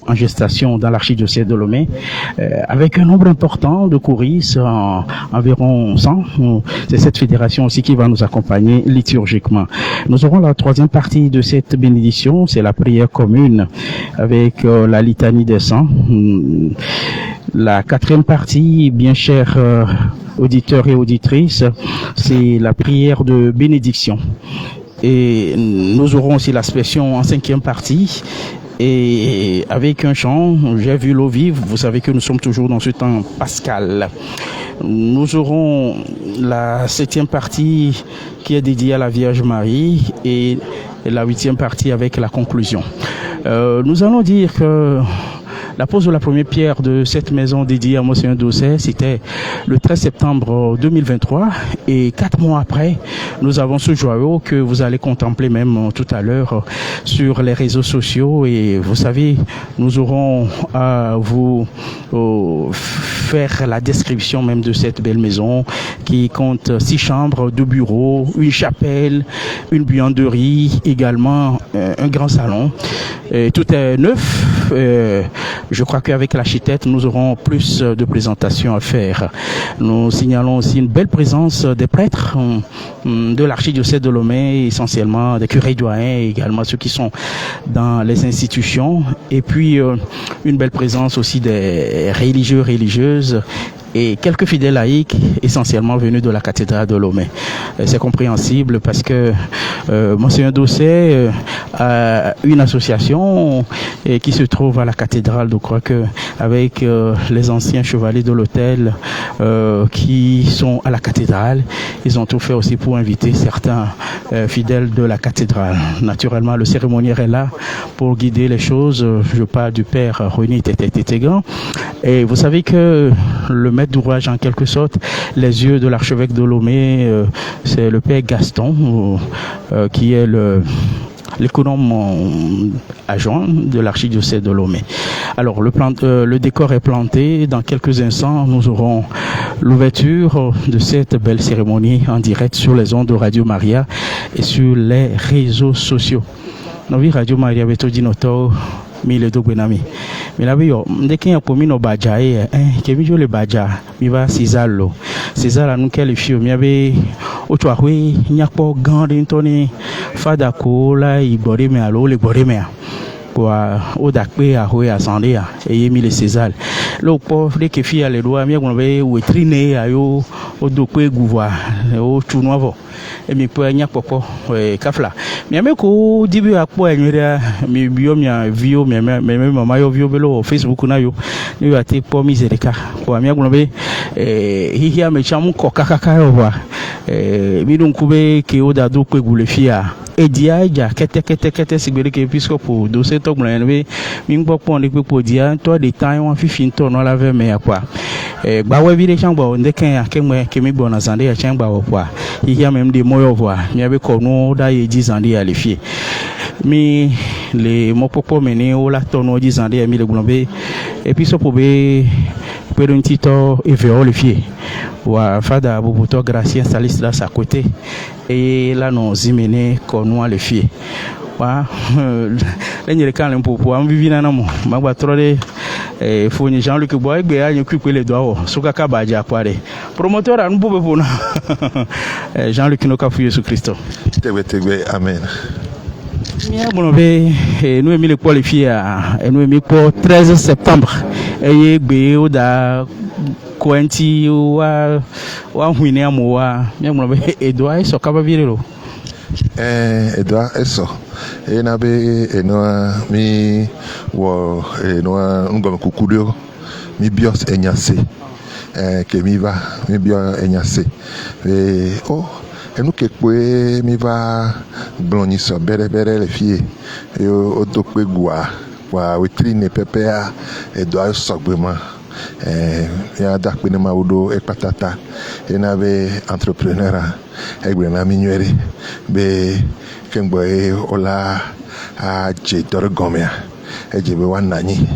En gestation dans l'archidiocèse de Lomé, avec un nombre important de choristes, environ 100. C'est cette fédération aussi qui va nous accompagner liturgiquement. Nous aurons la troisième partie de cette bénédiction, c'est la prière commune avec la litanie des saints. La quatrième partie, bien chers auditeurs et auditrices, c'est la prière de bénédiction. Et nous aurons aussi l'aspersion en cinquième partie. Et avec un chant, j'ai vu l'eau vive, vous savez que nous sommes toujours dans ce temps pascal. Nous aurons la septième partie qui est dédiée à la Vierge Marie et la huitième partie avec la conclusion. Nous allons dire que la pose de la première pierre de cette maison dédiée à Monseigneur Doucet, c'était le 13 septembre 2023. Et 4 mois après, nous avons ce joyau que vous allez contempler même tout à l'heure sur les réseaux sociaux. Et vous savez, nous aurons à vous faire la description même de cette belle maison qui compte 6 chambres, 2 bureaux, une chapelle, une buanderie, également un grand salon. Et tout est neuf. Je crois qu'avec l'architecte, nous aurons plus de présentations à faire. Nous signalons aussi une belle présence des prêtres de l'archidiocèse de Lomé, essentiellement des curés doyens, également ceux qui sont dans les institutions. Et puis, une belle présence aussi des religieux, religieuses, et quelques fidèles laïcs, essentiellement venus de la cathédrale de Lomé. C'est compréhensible parce que Monseigneur Doucet a une association qui se trouve à la cathédrale. Je crois que avec les anciens chevaliers de l'hôtel qui sont à la cathédrale, ils ont tout fait aussi pour inviter certains fidèles de la cathédrale. Naturellement, le cérémoniaire est là pour guider les choses. Je parle du père René Tététégan. Et vous savez que le maître d'ouvrage, en quelque sorte, les yeux de l'archevêque de Lomé, c'est le père Gaston, qui est l'économe adjoint de l'archidiocèse de Lomé. Alors, le décor est planté. Dans quelques instants, nous aurons l'ouverture de cette belle cérémonie en direct sur les ondes de Radio Maria et sur les réseaux sociaux. Novi Radio Maria Betodinoto. Mile do gwenami milabi yo ndeke ya pomino baja kemi jo le baja mi va sizalo César la nous qualifie mi avait auto a oui nyakpo gandin toni fada ko la ibore me alo le bore me kwa odakpe a hoe asande a eye mi le César lo po de ke fi ale do mi agbon be wetrine ayo odokpe gouva o tunovo e mi po nya popo kafla mi ameko dibi akpo enwere mi bio mi vio mi mama yo vio belo Facebook na yo ni ate po mi zereka kwa mi agbon be hihi me chamu kokakaka yo wa mi dun kube ke oda do pe gule fia edia ja kete sigbere ke episcopo do se to gbon be mi ngbo pon de pe po dia to de tan won fifi to no la ve me akwa gbawe bi de changbo ndeken akemwe ke mi gbo na zande ya changba wo kwa hihi amem de moyo wa mi abe ko no da ye ji zande ya le fie mi le mopopo me ni o la to no ji zande ya mi le gbon be episcopo be per un tito eveo le fie wa fada bubuto gracia salis là à côté et là non zimene konwa le fie wa lenye kan le popo am vivina na mo magba trode foni Jean-Luc Boy gbe anyu kwipe le do suka ka baja kware promoteur anu bobe bona Jean-Luc no ka fu Yesu Christo tegbe amen. Mia bonobe nous emi le qualifier nous emi pour 13 septembre et gbe o da kwenti wa hwini amowa mia bonobe Edouard eso ka ba virelo Edouard eso na be eno mi wo eno ngom kukudio mi bios enyase ke mi va mi bio enyase enu ke pe mi va bloni so bere le fie o to pe gua wa wetrine pepea Edouard sogbema ya da pe ma odo e patata na be entrepreneur egbe na mi nwere be kengbo ola a je dor gomia eje be wanani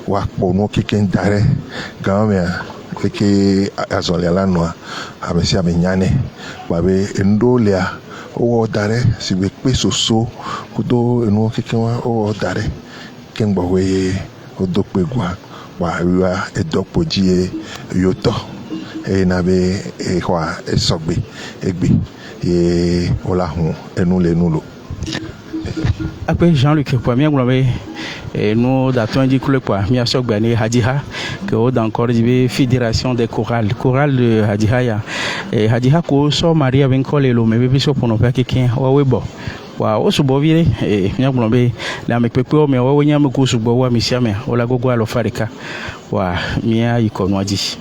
wa po no kiken dare gomia eke azole la noa amesi amenyane wabe endolia o dare si be pe soso kudo enu kiken wa o dare kengbo we odope gwa wa riwa edokpoji yoto na be kwa esogbe egbe ola hun enu le nulo après Jean-Luc premier globe nous datons du club quoi mi asogbe ni Hadiha que au encore di fédération des chorales de Hadiha ya Hadiha ko so Maria ben kolelo me be so pono pa keken wa webo wa o subo vire mi globe la me pepe o me wa nya me ko subo wa mi siame o la gogo alo farika wa mi ya ikono aji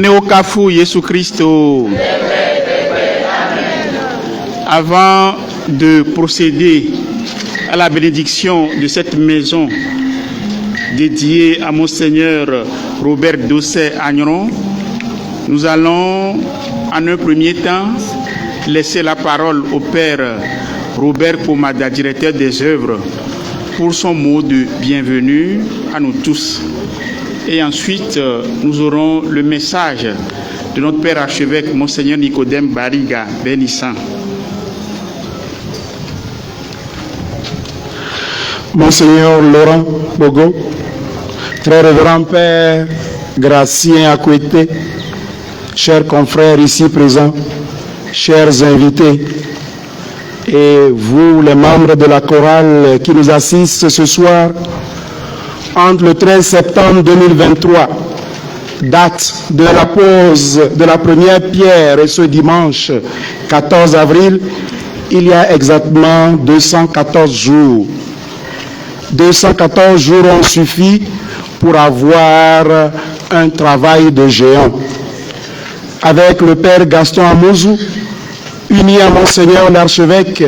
au Kafou Jésus Christ. Avant de procéder à la bénédiction de cette maison dédiée à Monseigneur Robert Dosset Agneron, nous allons en un premier temps laisser la parole au Père Robert Pomada, directeur des œuvres, pour son mot de bienvenue à nous tous. Et ensuite, nous aurons le message de notre Père archevêque, Monseigneur Nicodème Bariga, bénissant. Monseigneur Laurent Bogo, très révérend Père Gratien Akouete, chers confrères ici présents, chers invités, et vous, les membres de la chorale qui nous assistent ce soir, entre le 13 septembre 2023, date de la pose de la première pierre, et ce dimanche 14 avril, il y a exactement 214 jours. 214 jours ont suffi pour avoir un travail de géant. Avec le Père Gaston Amouzou, uni à Monseigneur l'archevêque,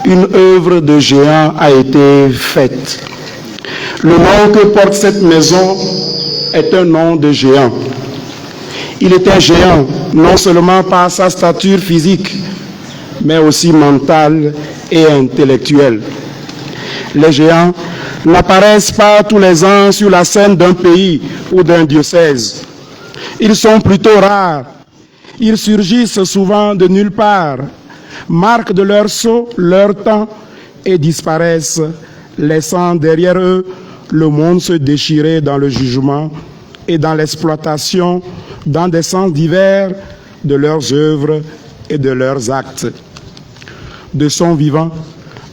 une œuvre de géant a été faite. Le nom que porte cette maison est un nom de géant. Il était géant non seulement par sa stature physique, mais aussi mentale et intellectuelle. Les géants n'apparaissent pas tous les ans sur la scène d'un pays ou d'un diocèse. Ils sont plutôt rares. Ils surgissent souvent de nulle part, marquent de leur sceau, leur temps et disparaissent, laissant derrière eux le monde se déchirer dans le jugement et dans l'exploitation, dans des sens divers de leurs œuvres et de leurs actes. De son vivant,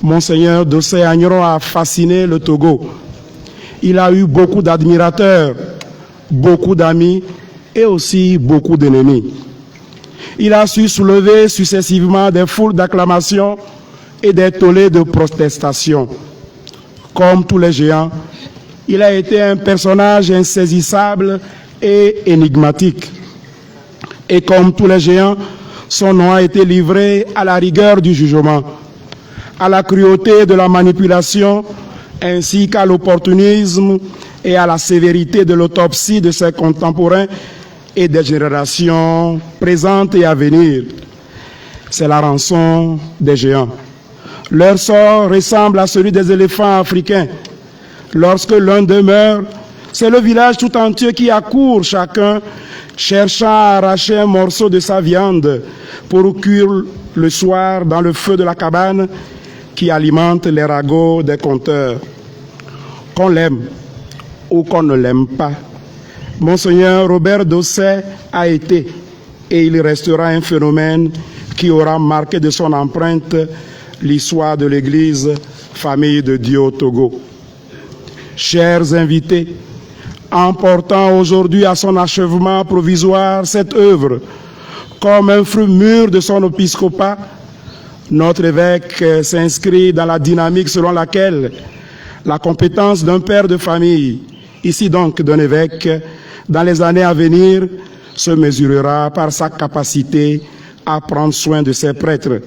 Monseigneur Dosset Agneron a fasciné le Togo. Il a eu beaucoup d'admirateurs, beaucoup d'amis et aussi beaucoup d'ennemis. Il a su soulever successivement des foules d'acclamations et des tollés de protestations. Comme tous les géants, il a été un personnage insaisissable et énigmatique. Et comme tous les géants, son nom a été livré à la rigueur du jugement, à la cruauté de la manipulation, ainsi qu'à l'opportunisme et à la sévérité de l'autopsie de ses contemporains et des générations présentes et à venir. C'est la rançon des géants. Leur sort ressemble à celui des éléphants africains. Lorsque l'un d'eux meurt, c'est le village tout entier qui accourt, chacun cherchant à arracher un morceau de sa viande pour cuire le soir dans le feu de la cabane qui alimente les ragots des conteurs. Qu'on l'aime ou qu'on ne l'aime pas, Monseigneur Robert Dosset a été et il restera un phénomène qui aura marqué de son empreinte l'histoire de l'Église Famille de Dieu au Togo. Chers invités, en portant aujourd'hui à son achèvement provisoire cette œuvre comme un fruit mûr de son épiscopat, notre évêque s'inscrit dans la dynamique selon laquelle la compétence d'un père de famille, ici donc d'un évêque, dans les années à venir, se mesurera par sa capacité à prendre soin de ses prêtres,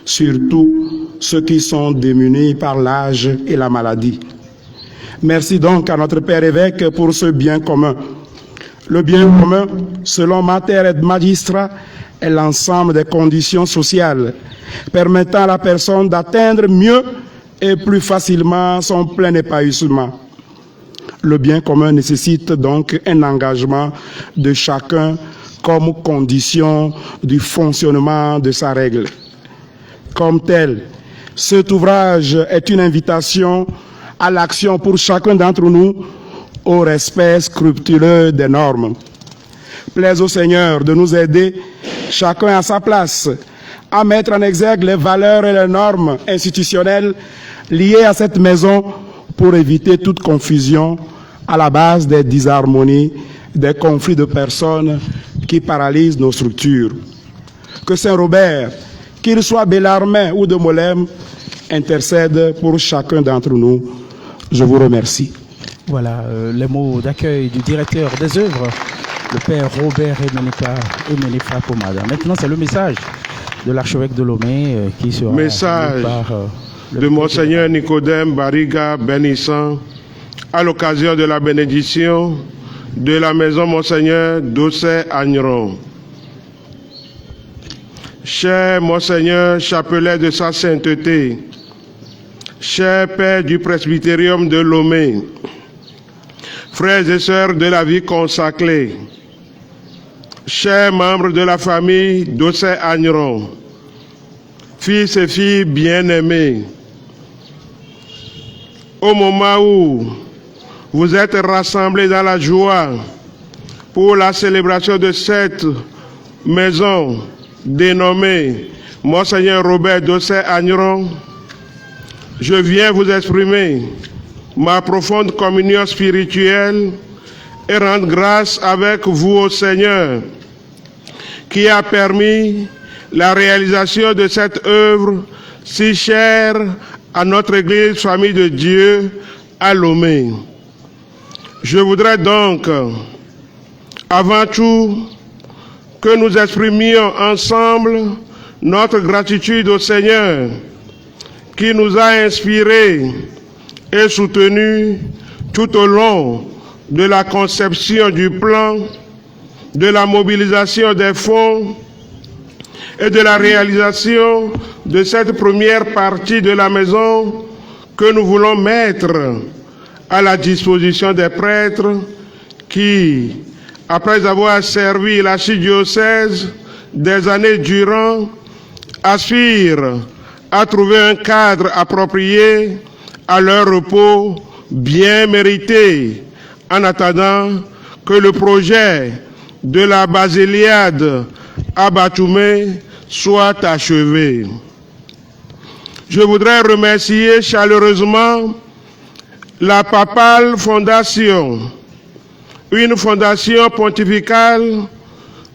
surtout ceux qui sont démunis par l'âge et la maladie. Merci donc à notre Père évêque pour ce bien commun. Le bien commun, selon Mater et Magistra, est l'ensemble des conditions sociales permettant à la personne d'atteindre mieux et plus facilement son plein épanouissement. Le bien commun nécessite donc un engagement de chacun comme condition du fonctionnement de sa règle. Comme tel, cet ouvrage est une invitation à l'action pour chacun d'entre nous au respect scrupuleux des normes. Plaise au Seigneur de nous aider, chacun à sa place, à mettre en exergue les valeurs et les normes institutionnelles liées à cette maison pour éviter toute confusion à la base des disharmonies, des conflits de personnes qui paralysent nos structures. Que Saint Robert, qu'il soit Bellarmin ou de Molem, intercède pour chacun d'entre nous. Je vous remercie. Voilà les mots d'accueil du directeur des œuvres le père Robert Emenefa Pomada. Maintenant, c'est le message de l'archevêque de Lomé qui sera message par de Monseigneur Nicodème Bariga bénissant à l'occasion de la bénédiction de la maison Monseigneur Dossé Agneron. Cher Monseigneur chapelet de sa sainteté, cher Père du presbytérium de Lomé, frères et sœurs de la vie consacrée, chers membres de la famille Dossé Agneron, fils et filles bien-aimés, au moment où vous êtes rassemblés dans la joie pour la célébration de cette maison dénommée Monseigneur Robert Dossé Agneron, je viens vous exprimer ma profonde communion spirituelle et rendre grâce avec vous au Seigneur qui a permis la réalisation de cette œuvre si chère à notre Église Famille de Dieu à Lomé. Je voudrais donc, avant tout, que nous exprimions ensemble notre gratitude au Seigneur qui nous a inspirés et soutenus tout au long de la conception du plan, de la mobilisation des fonds et de la réalisation de cette première partie de la maison que nous voulons mettre à la disposition des prêtres qui, après avoir servi l'archidiocèse des années durant, aspirent à trouver un cadre approprié à leur repos bien mérité, en attendant que le projet de la Basiliade à Batoumé soit achevé. Je voudrais remercier chaleureusement la Papale Fondation, une fondation pontificale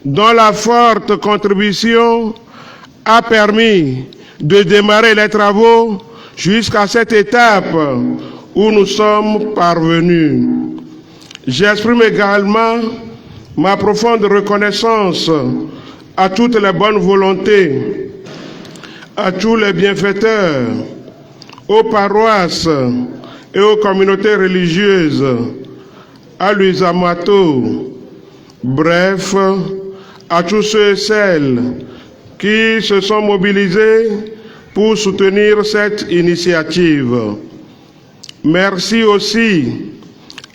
dont la forte contribution a permis de démarrer les travaux jusqu'à cette étape où nous sommes parvenus. J'exprime également ma profonde reconnaissance à toutes les bonnes volontés, à tous les bienfaiteurs, aux paroisses et aux communautés religieuses, à l'Usamato, bref, à tous ceux et celles qui se sont mobilisés pour soutenir cette initiative. Merci aussi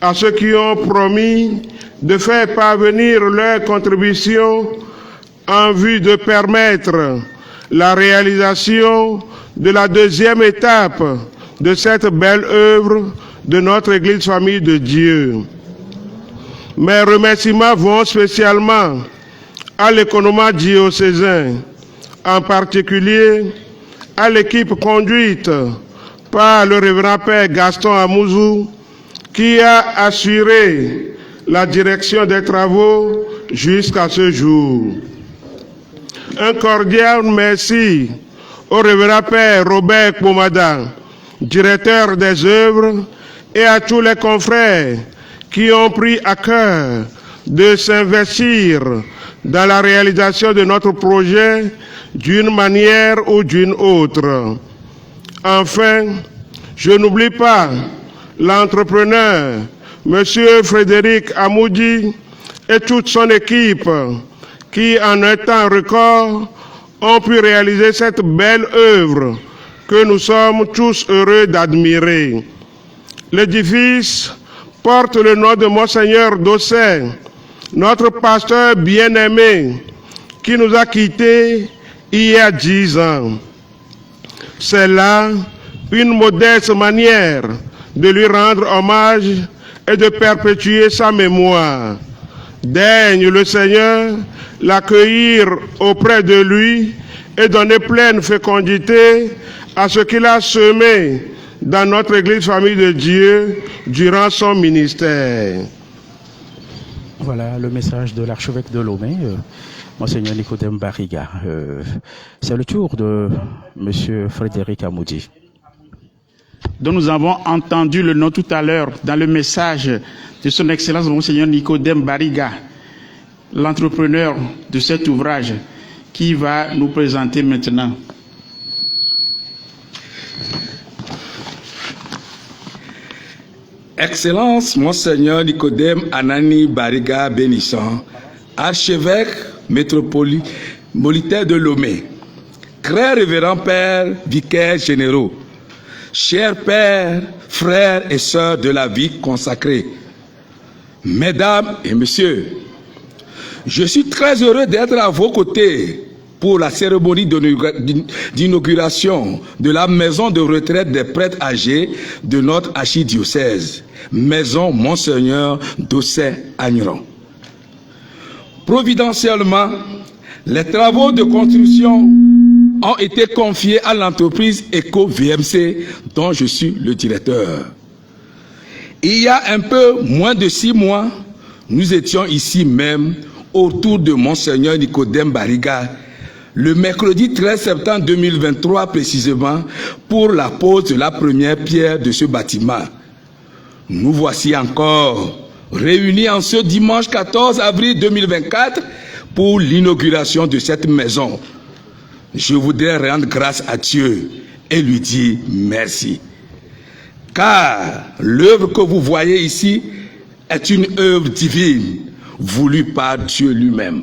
à ceux qui ont promis de faire parvenir leur contribution en vue de permettre la réalisation de la deuxième étape de cette belle œuvre de notre Église Famille de Dieu. Mes remerciements vont spécialement à l'économat diocésain, en particulier à l'équipe conduite par le révérend Père Gaston Amouzou, qui a assuré la direction des travaux jusqu'à ce jour. Un cordial merci au révérend Père Robert Pomada, directeur des œuvres, et à tous les confrères qui ont pris à cœur de s'investir dans la réalisation de notre projet d'une manière ou d'une autre. Enfin, je n'oublie pas l'entrepreneur, M. Frédéric Amoudi, et toute son équipe qui, en un temps record, ont pu réaliser cette belle œuvre que nous sommes tous heureux d'admirer. L'édifice porte le nom de Monseigneur Dossé, notre pasteur bien-aimé, qui nous a quittés il y a 10 ans. C'est là une modeste manière de lui rendre hommage et de perpétuer sa mémoire. Daigne le Seigneur l'accueillir auprès de lui et donner pleine fécondité à ce qu'il a semé dans notre Église Famille de Dieu durant son ministère. Voilà le message de l'archevêque de Lomé, Monseigneur Nicodème Bariga. C'est le tour de M. Frédéric Amoudi. Dont nous avons entendu le nom tout à l'heure dans le message de son Excellence Monseigneur Nicodème Bariga. l'entrepreneur de cet ouvrage, qui va nous présenter maintenant. Excellence, Monseigneur Nicodème Anani Bariga Bénisson, archevêque métropolitain de Lomé, très révérend Père, vicaire généraux, chers pères, frères et sœurs de la vie consacrée, mesdames et messieurs, je suis très heureux d'être à vos côtés pour la cérémonie d'inauguration de la maison de retraite des prêtres âgés de notre archidiocèse, maison Monseigneur Dossé Agneron. Providentiellement, les travaux de construction ont été confiés à l'entreprise EcoVMC, dont je suis le directeur. Il y a un peu moins de 6 mois, nous étions ici même, autour de Monseigneur Nicodème Bariga, le mercredi 13 septembre 2023 précisément, pour la pose de la première pierre de ce bâtiment. Nous voici encore réunis en ce dimanche 14 avril 2024 pour l'inauguration de cette maison. Je voudrais rendre grâce à Dieu et lui dire merci. Car l'œuvre que vous voyez ici est une œuvre divine voulue par Dieu lui-même.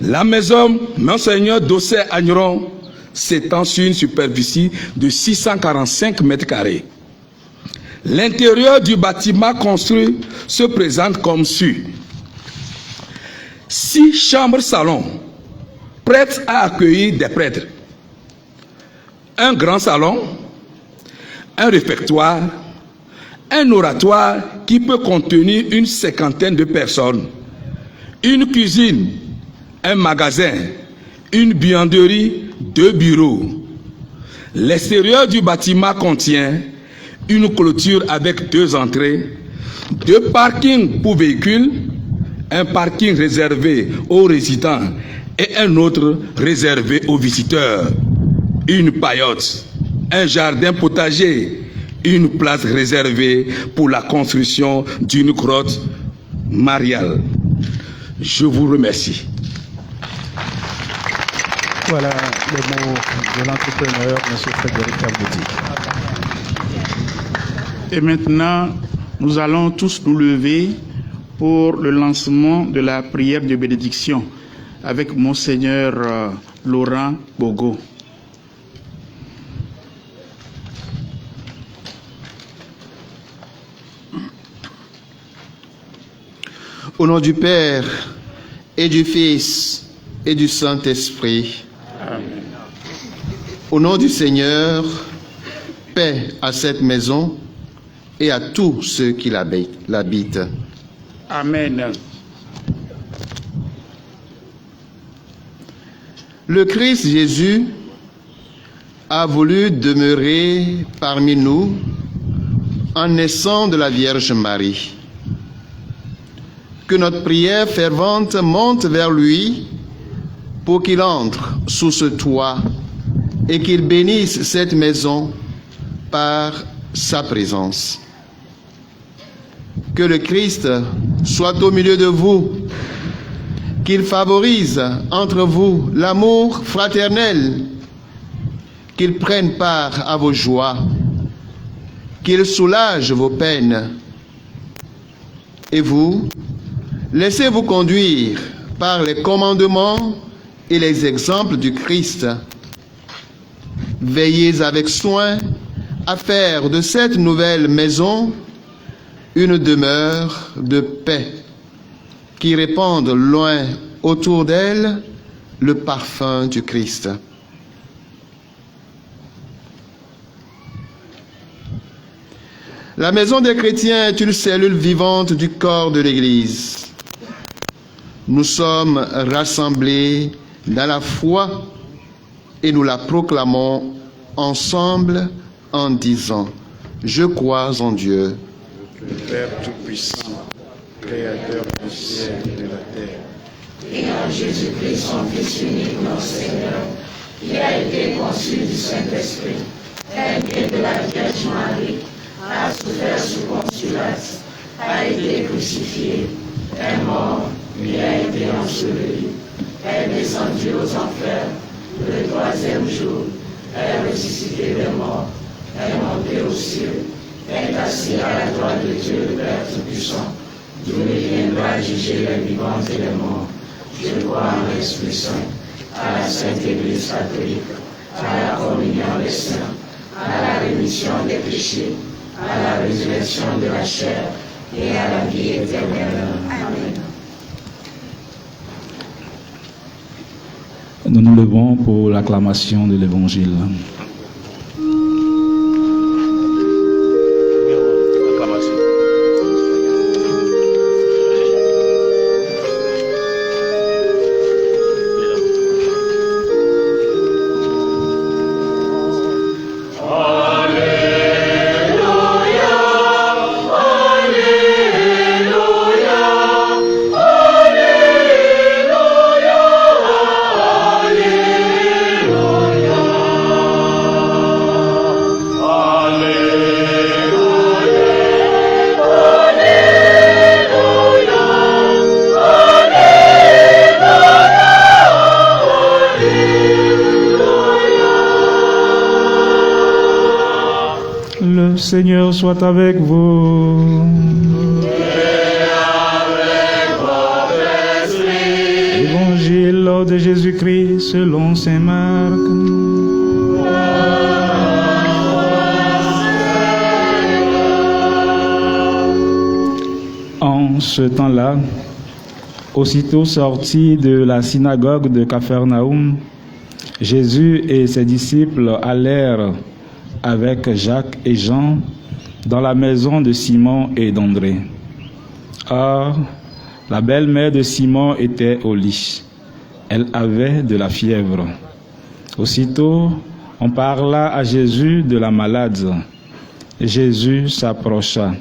La maison Monseigneur Dossé Agneron s'étend sur une superficie de 645 mètres carrés. L'intérieur du bâtiment construit se présente comme suit. 6 chambres-salons prêtes à accueillir des prêtres. Un grand salon, un réfectoire, un oratoire qui peut contenir une 50aine de personnes, une cuisine, un magasin, une buanderie, 2 bureaux. L'extérieur du bâtiment contient une clôture avec 2 entrées, 2 parkings pour véhicules, un parking réservé aux résidents et un autre réservé aux visiteurs, une paillote, un jardin potager, une place réservée pour la construction d'une grotte mariale. Je vous remercie. Voilà les mots de l'entrepreneur, M. Frédéric Abouti. Et maintenant, nous allons tous nous lever pour le lancement de la prière de bénédiction avec Monseigneur Laurent Bogo. Au nom du Père et du Fils et du Saint-Esprit. Amen. Au nom du Seigneur, paix à cette maison et à tous ceux qui l'habitent. Amen. Le Christ Jésus a voulu demeurer parmi nous en naissant de la Vierge Marie. Que notre prière fervente monte vers lui pour qu'il entre sous ce toit et qu'il bénisse cette maison par sa présence. Que le Christ soit au milieu de vous, qu'il favorise entre vous l'amour fraternel, qu'il prenne part à vos joies, qu'il soulage vos peines. Et vous, laissez-vous conduire par les commandements et les exemples du Christ. Veillez avec soin à faire de cette nouvelle maison une demeure de paix qui répande loin autour d'elle le parfum du Christ. La maison des chrétiens est une cellule vivante du corps de l'Église. Nous sommes rassemblés dans la foi et nous la proclamons ensemble en disant « Je crois en Dieu, le Père Tout-Puissant, Créateur du ciel et de la terre, et en Jésus-Christ, son Fils unique, notre Seigneur, qui a été conçu du Saint-Esprit, est né de la Vierge Marie, a souffert sous Ponce Pilate, a été crucifié, est mort, puis a été enseveli, est descendu aux enfers, le troisième jour, est ressuscité des morts, est monté aux cieux, est assis à la droite de Dieu le Père Tout-Puissant, d'où il viendra juger les vivants et les morts. Je crois en l'Esprit Saint, à la Sainte Église catholique, à la communion des saints, à la rémission des péchés, à la résurrection de la chair et à la vie éternelle. Amen. Nous nous levons pour l'acclamation de l'Évangile. Le Seigneur soit avec vous. Évangile de Jésus-Christ selon saint Marc. En ce temps-là, aussitôt sorti de la synagogue de Capharnaüm, Jésus et ses disciples allèrent avec Jacques et Jean dans la maison de Simon et d'André. Or, la belle-mère de Simon était au lit. Elle avait de la fièvre. Aussitôt, on parla à Jésus de la malade. Jésus s'approcha,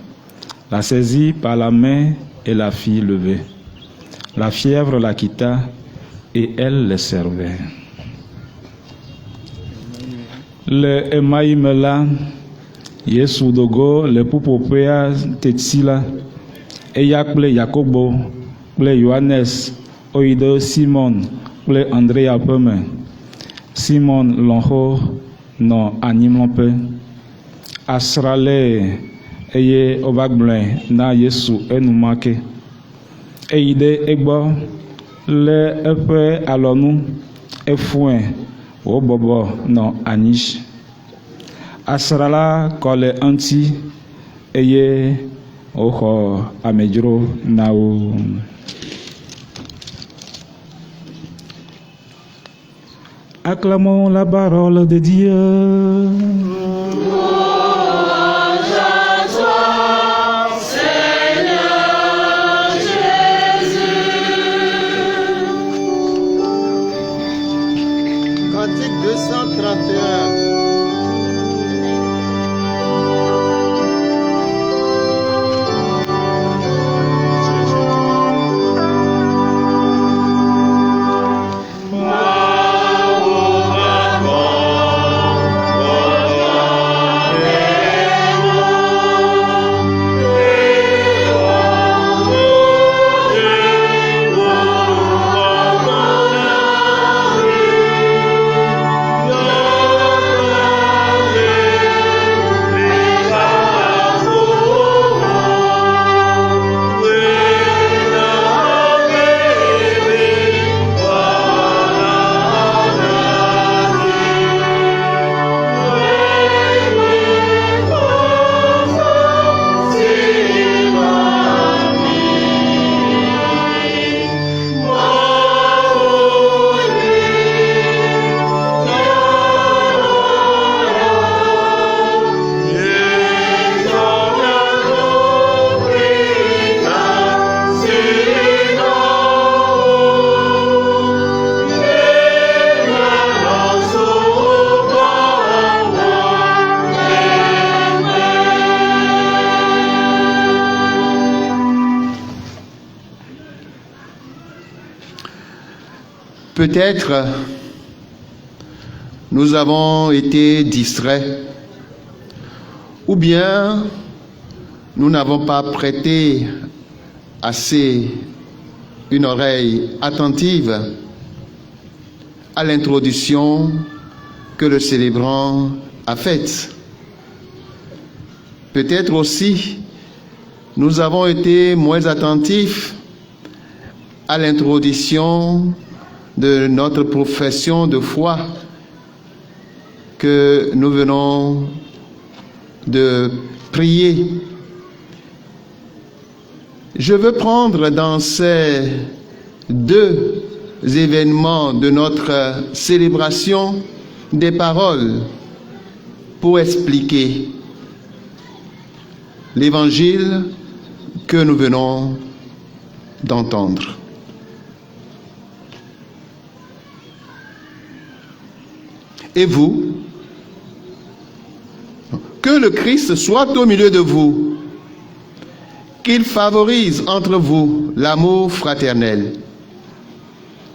la saisit par la main et la fit lever. La fièvre la quitta et elle les servait. Le emaimela Yesu dogo le pupopea tetsila eya kple Yakobo kple Yohanes oyido Simon kple Andrea ƒe me. Simon lɔ̃xo nɔ anyimlɔƒe. Asralée eye wova gblɔe na Yesu enumake. Eyi ɖe egbɔ lé eƒe alɔnu efɔe wòbɔbɔ nɔ anyi. Asrala kɔ le eŋuti eye wòxɔ amedzro na wo. Acclamons la parole de Dieu. Cantique 231. Peut-être nous avons été distraits, ou bien nous n'avons pas prêté assez une oreille attentive à l'introduction que le célébrant a faite. Peut-être aussi nous avons été moins attentifs à l'introduction de notre profession de foi que nous venons de prier. Je veux prendre dans ces deux événements de notre célébration des paroles pour expliquer l'évangile que nous venons d'entendre. Et vous, que le Christ soit au milieu de vous, qu'il favorise entre vous l'amour fraternel,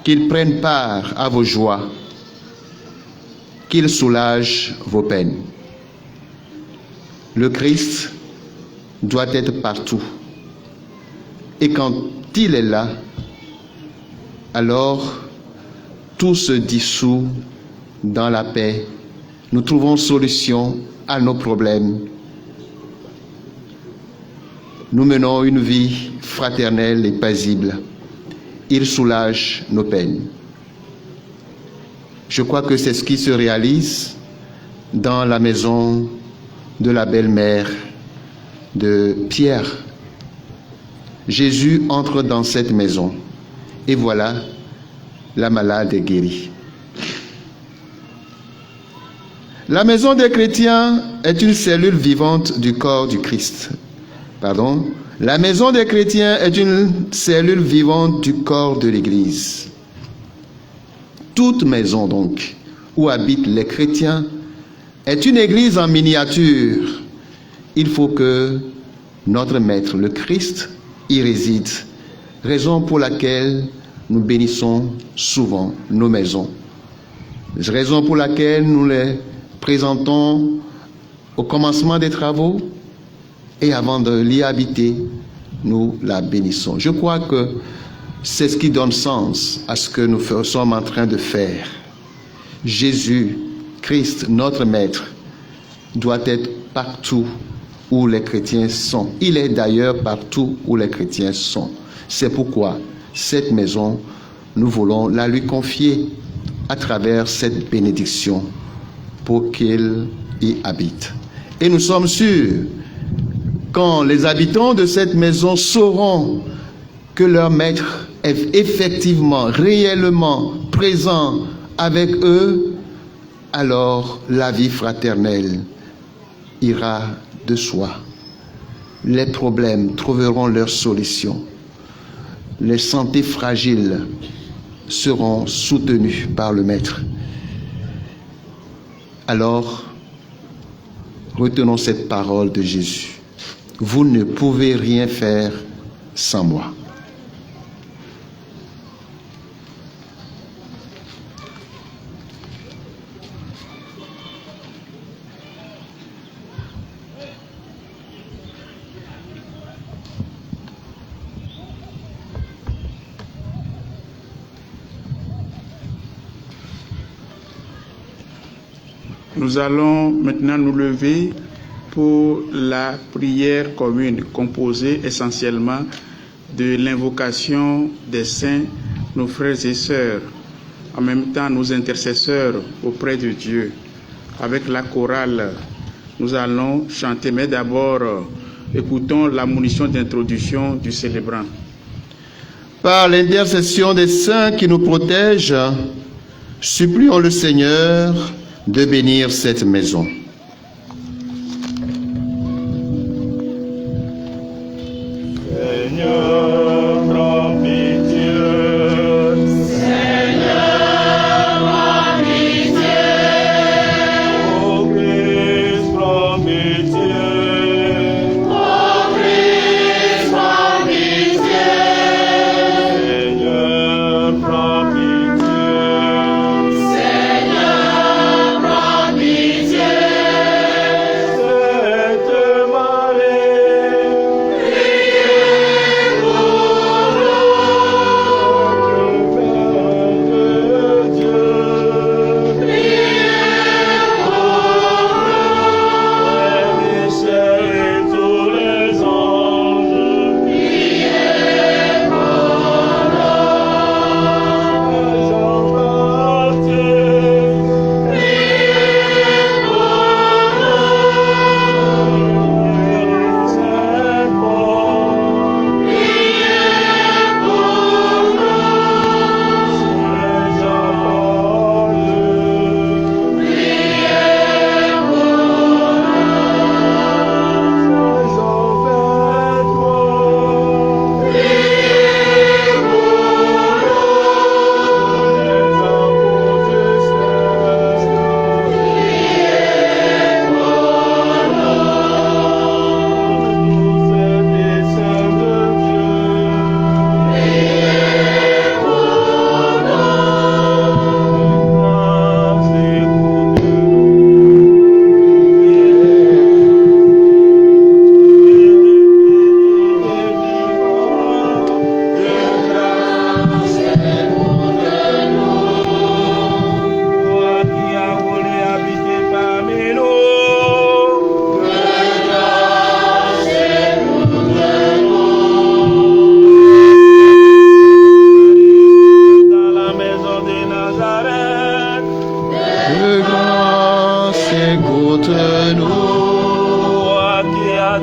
qu'il prenne part à vos joies, qu'il soulage vos peines. Le Christ doit être partout. Et quand il est là, alors tout se dissout dans la paix. Nous trouvons solution à nos problèmes. Nous menons une vie fraternelle et paisible. Il soulage nos peines. Je crois que c'est ce qui se réalise dans la maison de la belle-mère de Pierre. Jésus entre dans cette maison et voilà, la malade est guérie. La maison des chrétiens est une cellule vivante du corps du Christ. La maison des chrétiens est une cellule vivante du corps de l'Église. Toute maison donc où habitent les chrétiens est une église en miniature. Il faut que notre Maître, le Christ, y réside, raison pour laquelle nous bénissons souvent nos maisons, raison pour laquelle nous les présentons au commencement des travaux et avant de l'y habiter, nous la bénissons. Je crois que c'est ce qui donne sens à ce que nous sommes en train de faire. Jésus, Christ, notre Maître, doit être partout où les chrétiens sont. Il est d'ailleurs partout où les chrétiens sont. C'est pourquoi cette maison, nous voulons la lui confier à travers cette bénédiction pour qu'il y habite. Et nous sommes sûrs, quand les habitants de cette maison sauront que leur Maître est effectivement, réellement présent avec eux, alors la vie fraternelle ira de soi. Les problèmes trouveront leur solution. Les santé fragiles seront soutenues par le Maître. Alors, retenons cette parole de Jésus. Vous ne pouvez rien faire sans moi. Nous allons maintenant nous lever pour la prière commune, composée essentiellement de l'invocation des saints, nos frères et sœurs, en même temps nos intercesseurs auprès de Dieu. Avec la chorale, nous allons chanter, mais d'abord, écoutons la monition d'introduction du célébrant. Par l'intercession des saints qui nous protègent, supplions le Seigneur de bénir cette maison. Seigneur, prends pitié. Seigneur, prends pitié. Ô Christ, prends pitié. Ô Christ, prends pitié. Seigneur, prends pitié. Seigneur, prends pitié. Sainte Marie, priez pour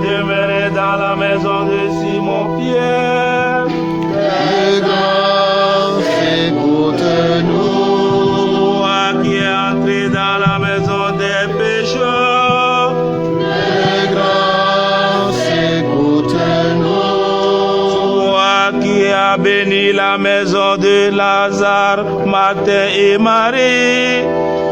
demeuré dans la maison de Simon-Pierre. De grâce, écoute-nous. Toi qui es entré dans la maison des pécheurs. De grâce, écoute-nous. Toi qui as béni la maison de Lazare, Martin et Marie.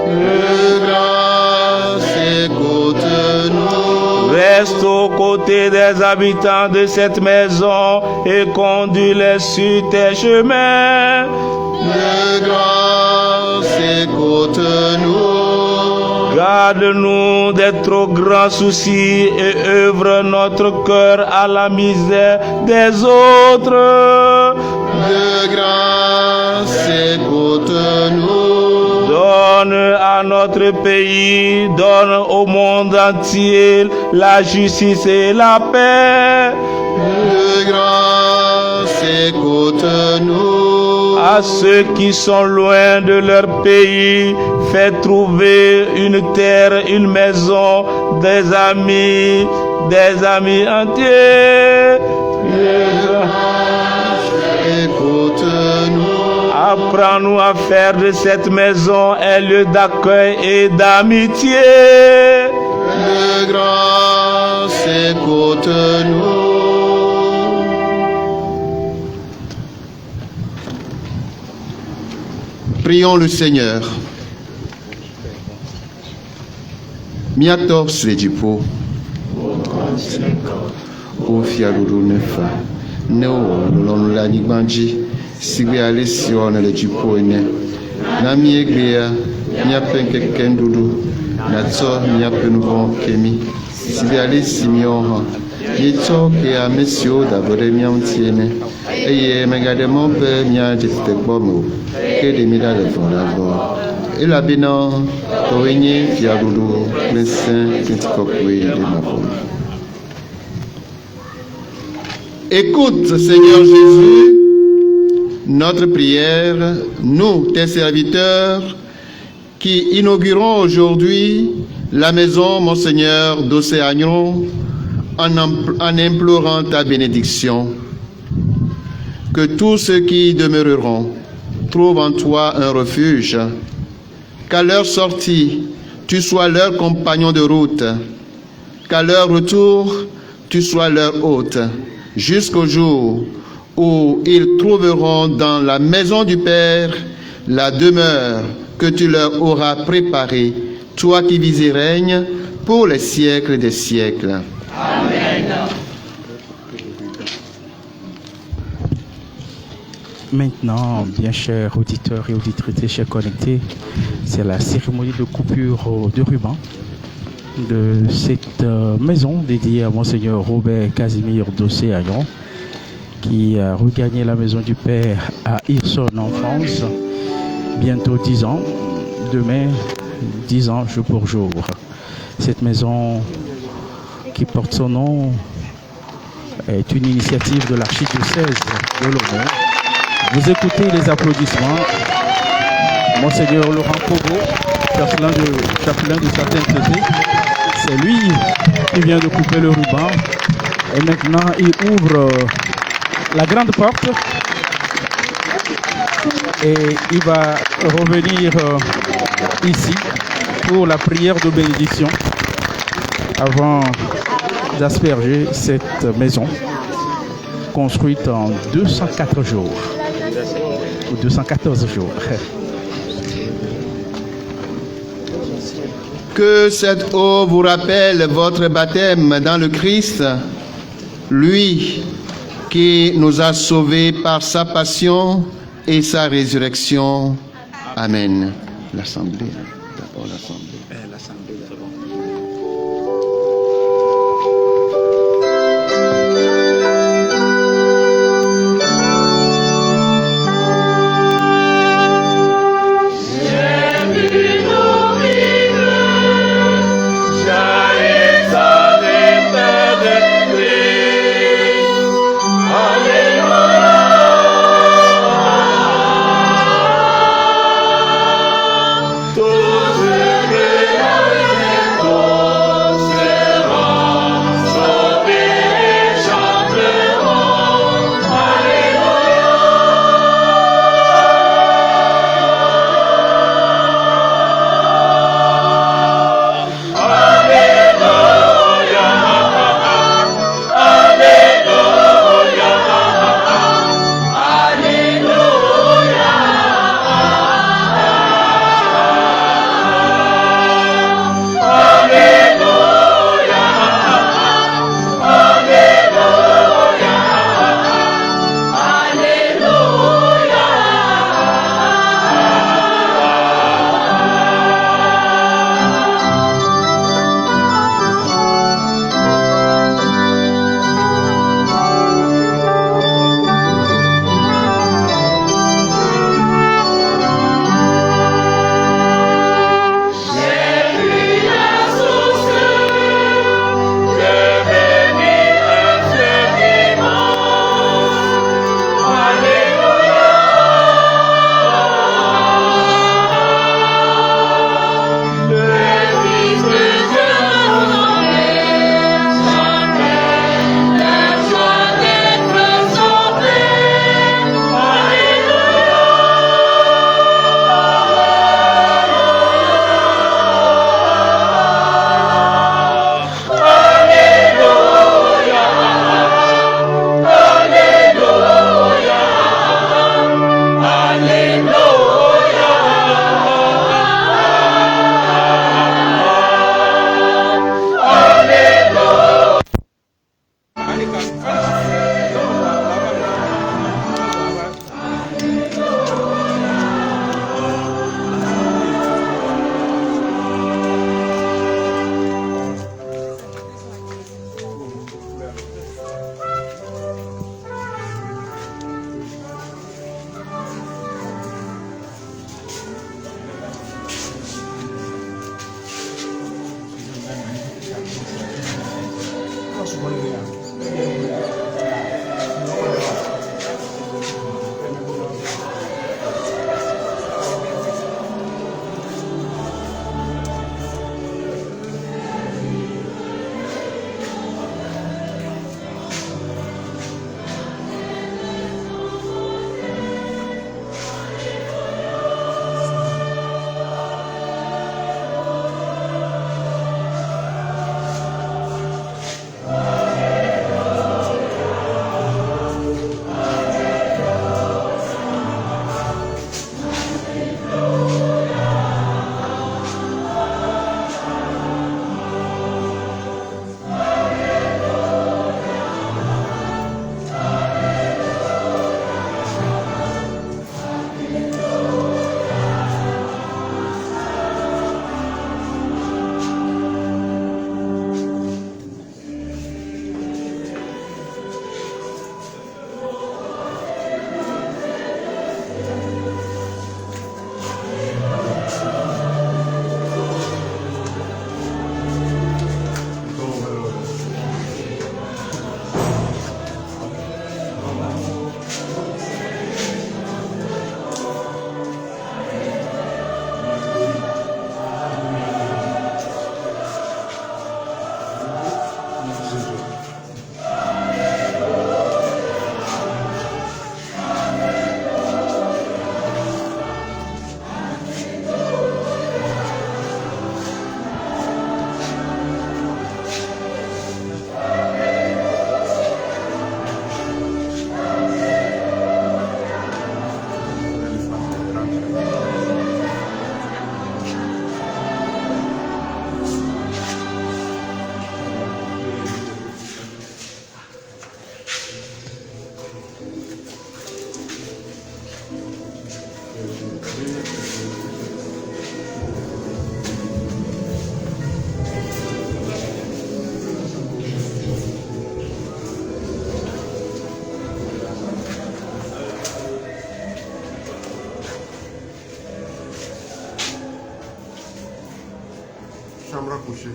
De grâce, écoute-nous. Reste aux côtés des habitants de cette maison et conduis-les sur tes chemins. De grâce, écoute-nous. Garde-nous des trop grands soucis et œuvre notre cœur à la misère des autres. De grâce, écoute-nous. Donne à notre pays, donne au monde entier la justice et la paix. De grâce, écoute-nous. À ceux qui sont loin de leur pays, fais trouver une terre, une maison, des amis entiers. Écoute-nous. Apprends-nous à faire de cette maison un lieu d'accueil et d'amitié. De grâce, écoute-nous. Prions le Seigneur. Miator Srejipo. O fiarudu nefa. Neo lonu la nigbanji. Sigbe ale sio na le jipo ene. Na mi egbea. Mia penke kendudu. Na tso mia penuvon kemi. Sigbe ale simio. Yeto ke a mesio da bore mia untiene. Eye megade mon pe mia jete gbomo. Que de mila de fond d'abord. Et la bénin, Torigné, Fiadoudou, le Saint, Penticopoué de ma femme. Écoute, Seigneur Jésus, notre prière, nous, tes serviteurs, qui inaugurons aujourd'hui la maison Monseigneur d'Océanion en implorant ta bénédiction. Que tous ceux qui y demeureront trouvent en toi un refuge, qu'à leur sortie, tu sois leur compagnon de route, qu'à leur retour, tu sois leur hôte, jusqu'au jour où ils trouveront dans la maison du Père la demeure que tu leur auras préparée, toi qui vis et règnes pour les siècles des siècles. Amen. Maintenant, bien chers auditeurs et auditrices, chers connectés, c'est la cérémonie de coupure de ruban de cette maison dédiée à Monseigneur Robert Casimir d'Océanion, qui a regagné la maison du Père à Hirson en France, bientôt 10 ans, demain 10 ans jour pour jour. Cette maison qui porte son nom est une initiative de l'archidiocèse de Lomé. Vous écoutez les applaudissements. Monseigneur Laurent Kogo, chapelain de sainteté, c'est lui qui vient de couper le ruban. Et maintenant, il ouvre la grande porte et il va revenir ici pour la prière de bénédiction avant d'asperger cette maison construite en 204 jours. Ou 214 jours. Que cette eau vous rappelle votre baptême dans le Christ, lui qui nous a sauvés par sa passion et sa résurrection. Amen. L'Assemblée, d'abord l'Assemblée. Tous ceux Chambre à coucher.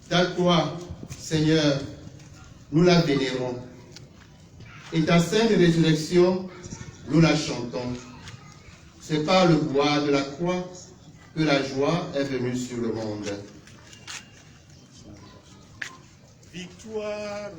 Ta croix, Seigneur, nous la vénérons. Et ta sainte résurrection, nous la chantons. C'est par le bois de la croix que la joie est venue sur le monde. Victoire.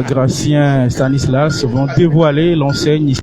Gratien Stanislas vont dévoiler l'enseigne.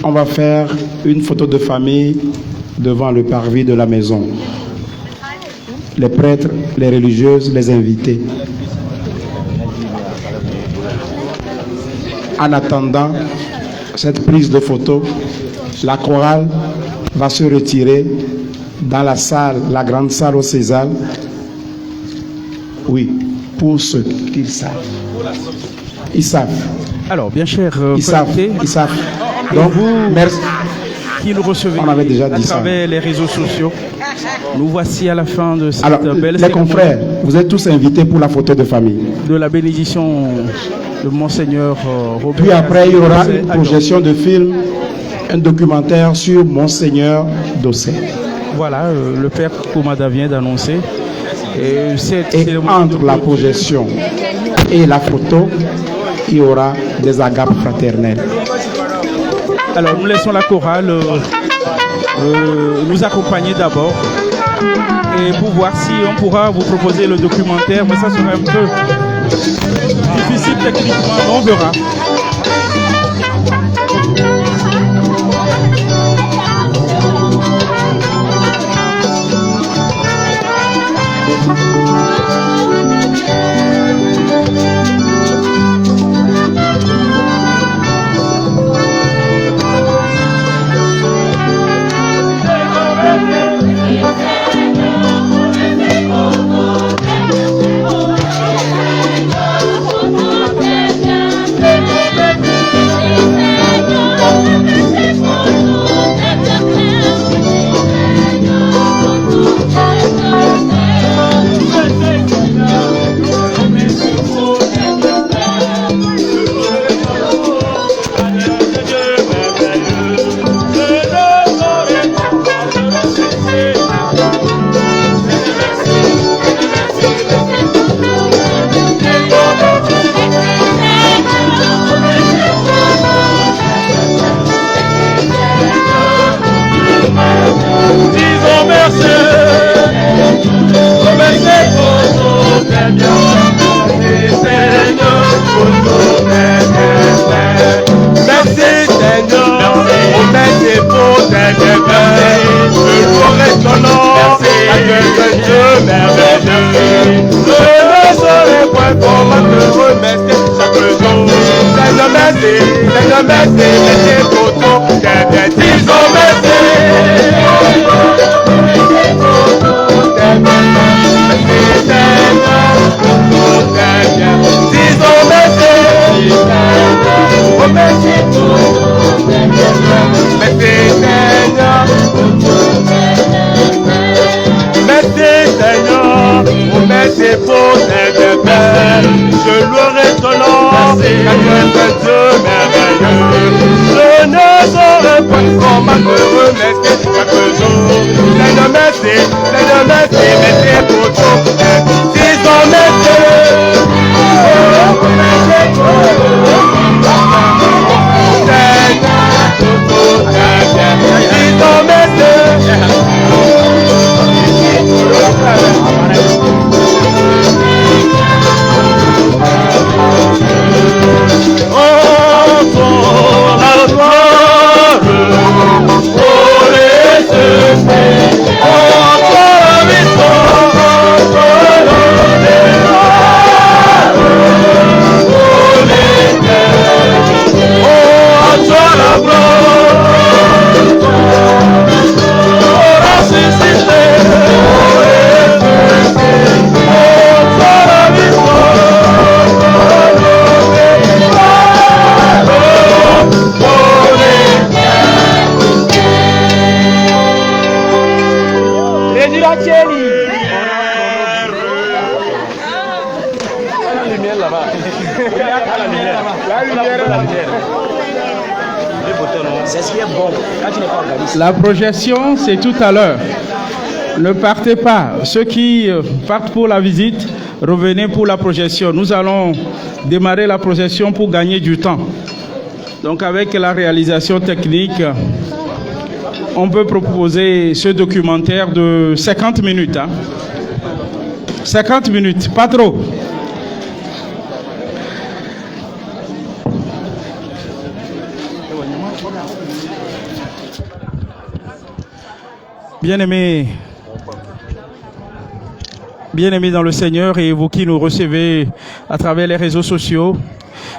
On va faire une photo de famille devant le parvis de la maison. Les prêtres, les religieuses, les invités. En attendant cette prise de photo, la chorale va se retirer dans la salle, la grande salle au César. Oui, pour ceux qui savent. Ils savent. Alors, bien cher, ils savent. Donc, vous, merci. Qui nous recevez On avait déjà dit ça. À travers les réseaux sociaux. Nous voici à la fin de cette belle les confrères, vous êtes tous invités pour la photo de famille. De la bénédiction de Monseigneur Robert. Puis après, il y aura une projection de film, un documentaire sur Monseigneur Dossé. Voilà, le Père Koumada vient d'annoncer. Et entre la projection et la photo, il y aura des agapes fraternelles. Alors, nous laissons la chorale nous accompagner d'abord et pour voir si on pourra vous proposer le documentaire, mais ça sera un peu difficile techniquement, on verra. Seigneur, pour mes dépôts de paix. Je louerai ton nom, car tu es un Dieu merveilleux. Je ne saurais pas comment te remercier chaque jour. Seigneur, merci, merci pour ton aide. Disons merci. La projection, c'est tout à l'heure. Ne partez pas. Ceux qui partent pour la visite, revenez pour la projection. Nous allons démarrer la projection pour gagner du temps. Donc avec la réalisation technique, on peut proposer ce documentaire de 50 minutes. 50 minutes, pas trop. Bien-aimés dans le Seigneur et vous qui nous recevez à travers les réseaux sociaux,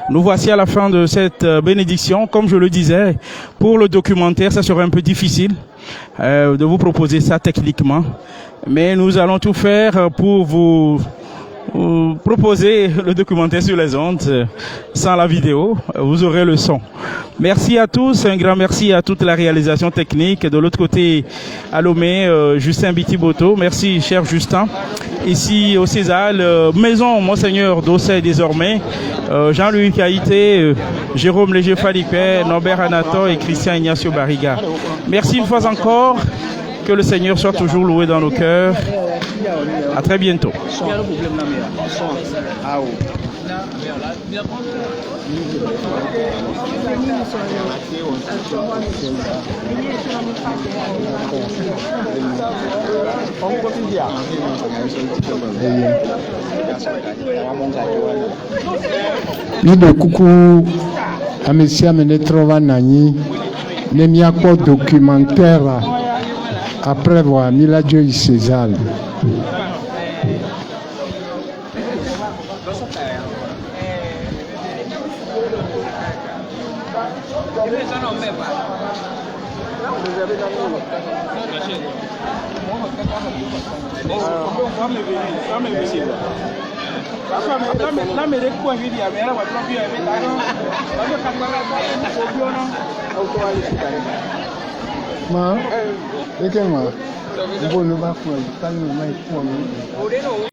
nous voici à la fin de cette bénédiction. Comme je le disais, pour le documentaire, ça serait un peu difficile de vous proposer ça techniquement, mais nous allons tout faire pour vous proposer le documentaire sur les ondes. Sans la vidéo, vous aurez le son. Merci à tous, un grand merci à toute la réalisation technique. De l'autre côté, à Lomé, Justin Bitiboto. Merci, cher Justin. Ici au César, maison Monseigneur Dossé désormais. Jean-Louis Caïté, Jérôme Léger-Falipé, Norbert Anator et Christian Ignacio Barriga. Merci une fois encore. Que le Seigneur soit toujours loué dans nos cœurs. À très bientôt. Mibe kuku amesi amene trova nanyi ne miakpo documentaire après voir Mila Joy César. Ma, eke ma, mbo no ba fun, tani ma iku omi.